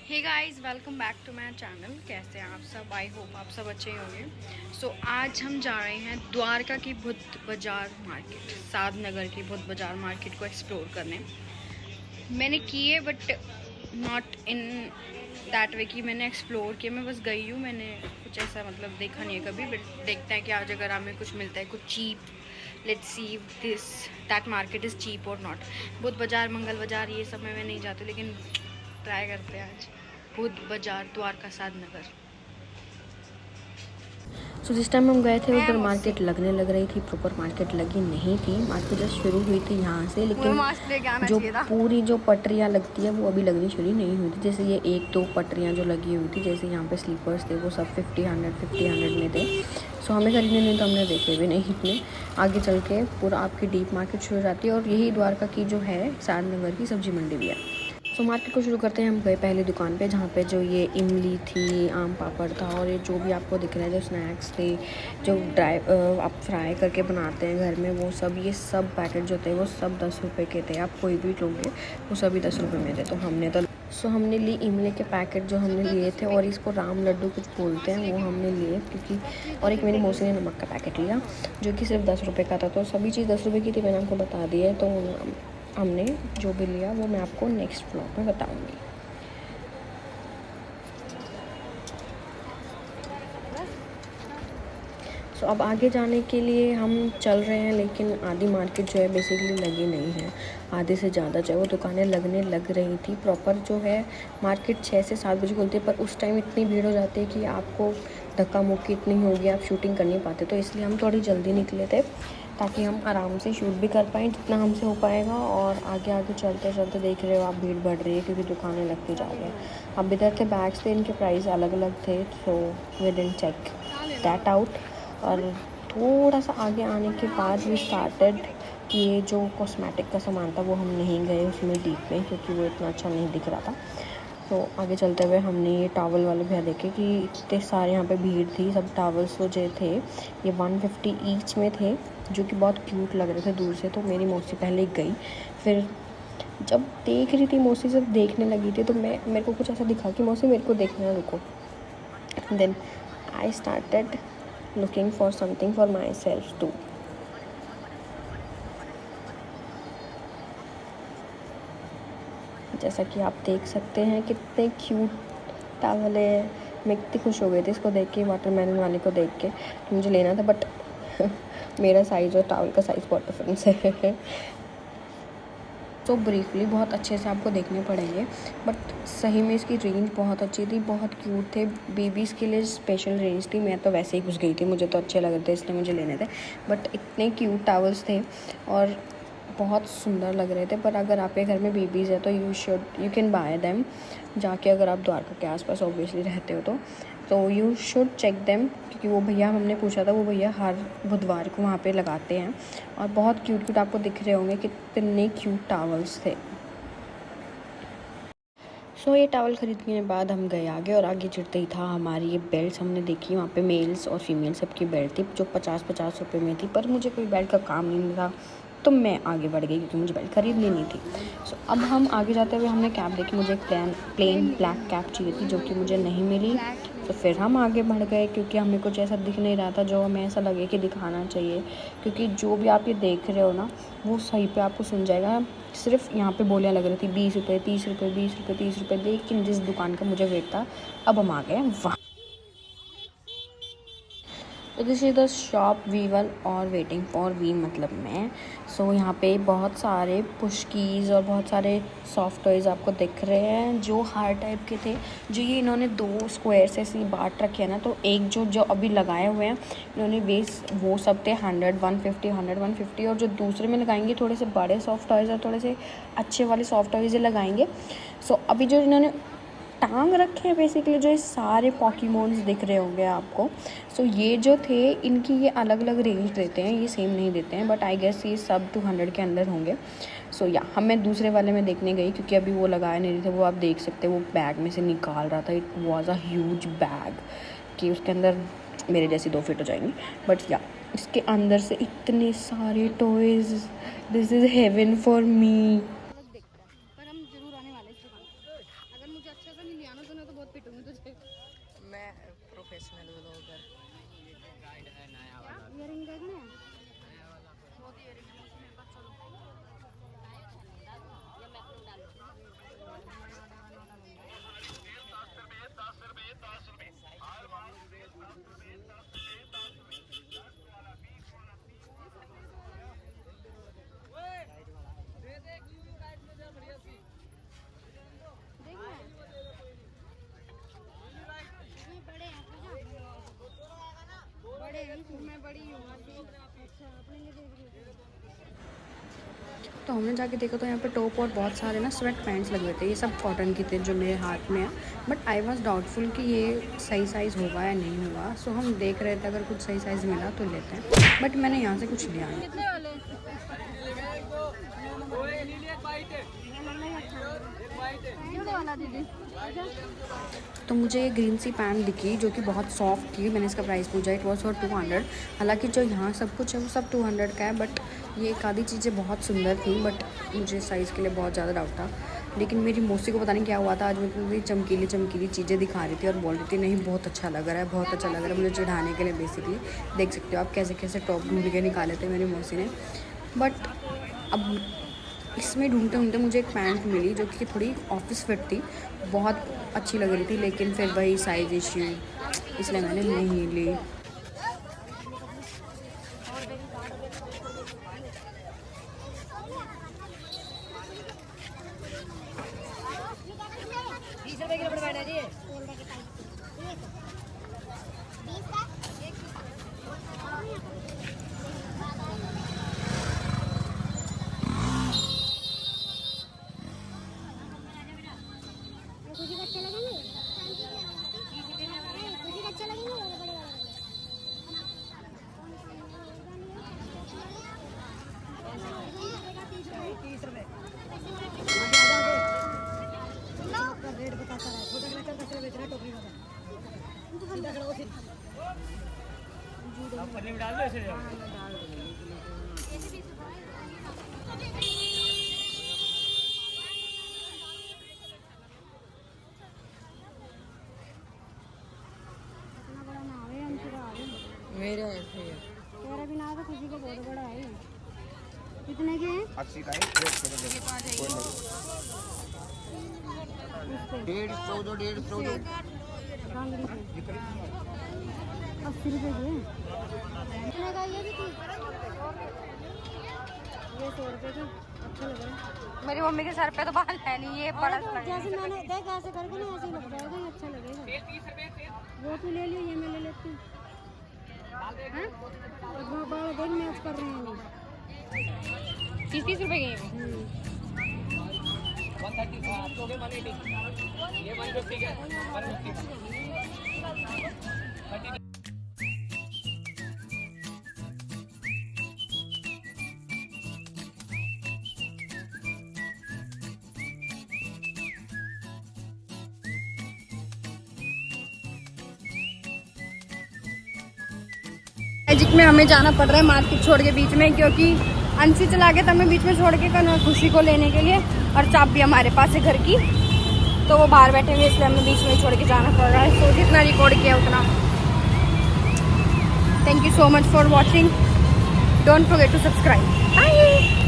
Hey guys, welcome back to my channel. कैसे हैं आप सब? आई होप आप सब अच्छे ही होंगे। सो आज हम जा रहे हैं द्वारका की बुद्ध बाज़ार मार्केट, साध नगर की बुद्ध बाज़ार मार्केट को एक्सप्लोर करने। मैंने किए but not in that way कि मैंने एक्सप्लोर किया। मैं बस गई हूँ, मैंने कुछ ऐसा मतलब देखा नहीं है कभी। बट देखते हैं कि आज अगर हमें कुछ मिलता है कुछ cheap. Let's see this that market is cheap और नॉट। बुद्ध बाज़ार, मंगल बाज़ार, ये सब में मैं नहीं जाती, लेकिन ट्राई करते हैं आज बुद्ध बाज़ार, द्वारका साध नगर। सो जिस टाइम हम गए थे उधर मार्केट लगने लग रही थी, प्रॉपर मार्केट लगी नहीं थी। मार्केट जस्ट शुरू हुई थी यहाँ से, लेकिन जो पूरी जो पटरियाँ लगती है वो अभी लगनी शुरू नहीं हुई थी। जैसे ये एक दो पटरियाँ जो लगी हुई थी, जैसे यहाँ पे स्लीपर्स थे वो सब 50-100 में थे। सो हमें खरीदने नहीं तो हमने देखे भी नहीं इतने। आगे चल के पूरा आपकी डीप मार्केट शुरू हो जाती है, और यही द्वारका की जो है साध नगर की सब्जी मंडी भी है। सो मार्केट को शुरू करते हैं। हम गए पहली दुकान पे, जहाँ पे जो ये इमली थी, आम पापड़ था, और ये जो भी आपको दिख रहा है जो स्नैक्स थे, जो आप फ्राई करके बनाते हैं घर में, वो सब, ये सब पैकेट जो थे वो सब 10 रुपये के थे। आप कोई भी लोगे वो सभी 10 रुपये में थे। तो हमने ली इमली के पैकेट जो हमने लिए थे, और इसको राम लड्डू कुछ बोलते हैं, वो हमने लिए क्योंकि, और एक मेरी मौसी ने नमक का पैकेट लिया जो कि सिर्फ 10 रुपये का था। तो सभी चीज़ 10 रुपये की थी, मैंने आपको बता दी है। तो हमने जो भी लिया वो मैं आपको नेक्स्ट व्लॉग में बताऊंगी। सो अब आगे जाने के लिए हम चल रहे हैं, लेकिन आधी मार्केट जो है बेसिकली लगी नहीं है। आधे से ज़्यादा जो है वो दुकानें लगने लग रही थी। प्रॉपर जो है मार्केट 6 से 7 बजे खुलती है, पर उस टाइम इतनी भीड़ हो जाती है कि आपको धक्का मुक्की इतनी होगी, आप शूटिंग कर नहीं पाते। तो इसलिए हम थोड़ी जल्दी निकले थे, ताकि हम आराम से शूट भी कर पाएँ जितना हमसे हो पाएगा। और आगे आगे चलते चलते देख रहे हो आप, भीड़ बढ़ रही है क्योंकि दुकानें लगती जा रही हैं। अब इधर के बैग्स थे, इनके प्राइस अलग अलग थे, so we didn't check that out. और थोड़ा सा आगे आने के बाद वी स्टार्टेड, ये जो कॉस्मेटिक का सामान था वो हम नहीं गए उसमें डीप में, क्योंकि वो इतना अच्छा नहीं दिख रहा था। तो आगे चलते हुए हमने ये टॉवल वाले भैया देखे कि इतने सारे यहाँ पे भीड़ थी। सब टॉवल्स जो थे ये 150 ईच में थे, जो कि बहुत क्यूट लग रहे थे दूर से। तो मेरी मौसी पहले गई, फिर जब देख रही थी मौसी, जब देखने लगी थी, तो मेरे को कुछ ऐसा दिखा कि मौसी मेरे को देखना, रुको। Then I started looking for something for myself too. जैसा कि आप देख सकते हैं कितने क्यूट टॉवल है। मैं कितनी खुश हो गई थी इसको देख के, वाटरमेलन वाले को देख के। मुझे लेना था, बट मेरा साइज़ और टॉवल का साइज़ बहुत डिफरेंस है। तो ब्रीफली बहुत अच्छे से आपको देखने पड़ेंगे, बट सही में इसकी रेंज बहुत अच्छी थी, बहुत क्यूट थे। बेबीज़ के लिए स्पेशल रेंज थी। मैं तो वैसे ही घुस गई थी, मुझे तो अच्छे लग रहे थे इसलिए मुझे लेने थे। बट इतने क्यूट टॉवल्स थे और बहुत सुंदर लग रहे थे। पर अगर आपके घर में बेबीज़ है तो यू कैन बाय देम जाके, अगर आप द्वारका के आसपास ऑब्वियसली रहते हो तो यू शुड चेक देम, क्योंकि वो भैया, हमने पूछा था, वो भैया हर बुधवार को वहाँ पे लगाते हैं। और बहुत क्यूट क्यूट आपको दिख रहे होंगे, कितने क्यूट टॉवल्स थे। सो ये टॉवल ख़रीदने के बाद हम गए आगे, और आगे चढ़ते ही था हमारी ये बेल्ट हमने देखी। वहाँ पे मेल्स और फीमेल सबकी बेल्ट थी जो 50-50 रुपये में थी, पर मुझे कोई बेल्ट का काम नहीं था तो मैं आगे बढ़ गई क्योंकि मुझे बेल्ट खरीदनी नहीं थी। सो अब हम आगे जाते हुए हमने कैप देखी। मुझे एक प्लेन ब्लैक कैप चाहिए थी जो कि मुझे नहीं मिली। तो फिर हम आगे बढ़ गए, क्योंकि हमें कुछ ऐसा दिख नहीं रहा था जो हमें ऐसा लगे कि दिखाना चाहिए, क्योंकि जो भी आप ये देख रहे हो ना वो सही पे आपको सुन जाएगा। सिर्फ यहाँ पे बोलियाँ लग रही थी 20 रुपये, 30 रुपये, 20 रुपये, 30 रुपये। लेकिन जिस दुकान का मुझे वेट था, अब हम आ गए वहाँ। तो this is the shop V1 और वेटिंग फॉर वी, मतलब मैं। सो यहाँ पे बहुत सारे पुश कीज़ और बहुत सारे सॉफ्ट टॉयज़ आपको दिख रहे हैं जो हर टाइप के थे। जो ये इन्होंने 2 स्क्वायर से ऐसे बांट रखे हैं ना, तो एक जो अभी लगाए हुए हैं इन्होंने वो सब थे 100, 150, 100, 150। और जो दूसरे में लगाएंगे थोड़े से बड़े सॉफ्ट टॉयज़ और थोड़े से अच्छे वाले सॉफ्ट टॉयज़ लगाएंगे। सो अभी जो इन्होंने टांग रखे हैं बेसिकली, जो ये सारे पॉकीमोन्स दिख रहे होंगे आपको। सो ये जो थे इनकी ये अलग अलग रेंज देते हैं, ये सेम नहीं देते हैं, बट आई गेस ये सब 200 के अंदर होंगे। सो या मैं दूसरे वाले में देखने गई, क्योंकि अभी वो लगाए नहीं थे। वो आप देख सकते हो वो बैग में से निकाल रहा था। It was a huge bag कि उसके अंदर मेरे जैसी 2 फिट हो जाएंगी। बट या इसके अंदर से इतने सारे toys, this is haven for me. ऐसा नहीं लिया ना तूने तो बहुत पिटूंगी तुझे। मैं प्रोफेशनल व्लॉगर। इयरिंग देखने हैं? बहुत इयरिंग है मौसी मेरे पास, चलो। बड़े हैं, मैं बड़ी हूँ। अच्छा अपने लिए देख रही हूँ। तो हमने जाके देखा तो यहाँ पे टॉप और बहुत सारे ना स्वेट पैंट्स लगे हुए थे। ये सब कॉटन के थे जो मेरे हाथ में है, बट आई वॉज डाउटफुल कि ये सही साइज़ होगा या नहीं होगा। सो हम देख रहे थे अगर कुछ सही साइज़ मिला तो लेते हैं, बट मैंने यहाँ से कुछ लिया नहीं। कितने वाले? वाला दीदी। तो मुझे ये ग्रीन सी पैंट दिखी जो कि बहुत सॉफ्ट थी। मैंने इसका प्राइस पूछा, इट वॉज फॉर 200। हालांकि जो यहाँ सब कुछ है वो सब 200 का है, बट ये एक आधी चीज़ें बहुत सुंदर थी, बट मुझे साइज़ के लिए बहुत ज़्यादा डाउट था। लेकिन मेरी मौसी को पता नहीं क्या हुआ था, आज मुझे चमकीली चमकीली चीज़ें दिखा रही थी और बोल रही थी नहीं बहुत अच्छा लग रहा है, बहुत अच्छा लग रहा है, मुझे चिढ़ाने के लिए। बेसिकली देख सकते हो आप कैसे कैसे टॉप ढूंढ के निकाले थे मेरी मौसी ने। बट अब इसमें ढूंढते ढूंढते मुझे एक पैंट मिली जो कि थोड़ी ऑफिस फिट थी, बहुत अच्छी लग रही थी, लेकिन फिर वही साइज़ इश्यू, इसलिए मैंने नहीं ली। अच्छे लगेंगे, अच्छे लगेंगे। रेट बताता रहा, छोटा कलेक्टर का बेच रहा है टोकरी वाला। पन्नी में डाल दो ऐसे। मेरा ऐसे है, तेरा भी ना तो खुशी का बहुत बड़ा है। कितने के हैं? 80 का है, 150 150 कांगड़ी के 80 रुपए के। कितने का ये भी थी? ये 100 रुपए का। अच्छा लग रहा है। मेरी मम्मी के सर पे तो बाल है नहीं, ये बड़ा तो जैसे मैंने देख ऐसे करके ना ऐसे लग जाएगा, ये अच्छा लगेगा। वो तू ले लियो, ये मैं ले लेती हूँ। बाल देख मैच कर रहे हैं 30 रुपए के। 130 आप लोगे 180, ये 150 के 150। मैजिक में हमें जाना पड़ रहा है मार्केट छोड़ के बीच में, क्योंकि अंशी चला गया था हमें बीच में छोड़ के खुशी को लेने के लिए, और चाबी हमारे पास है घर की, तो वो बाहर बैठे हुए, इसलिए हमें बीच में छोड़ के जाना पड़ रहा है। तो जितना रिकॉर्ड किया उतना। Thank you so much for watching, don't forget to subscribe. Bye.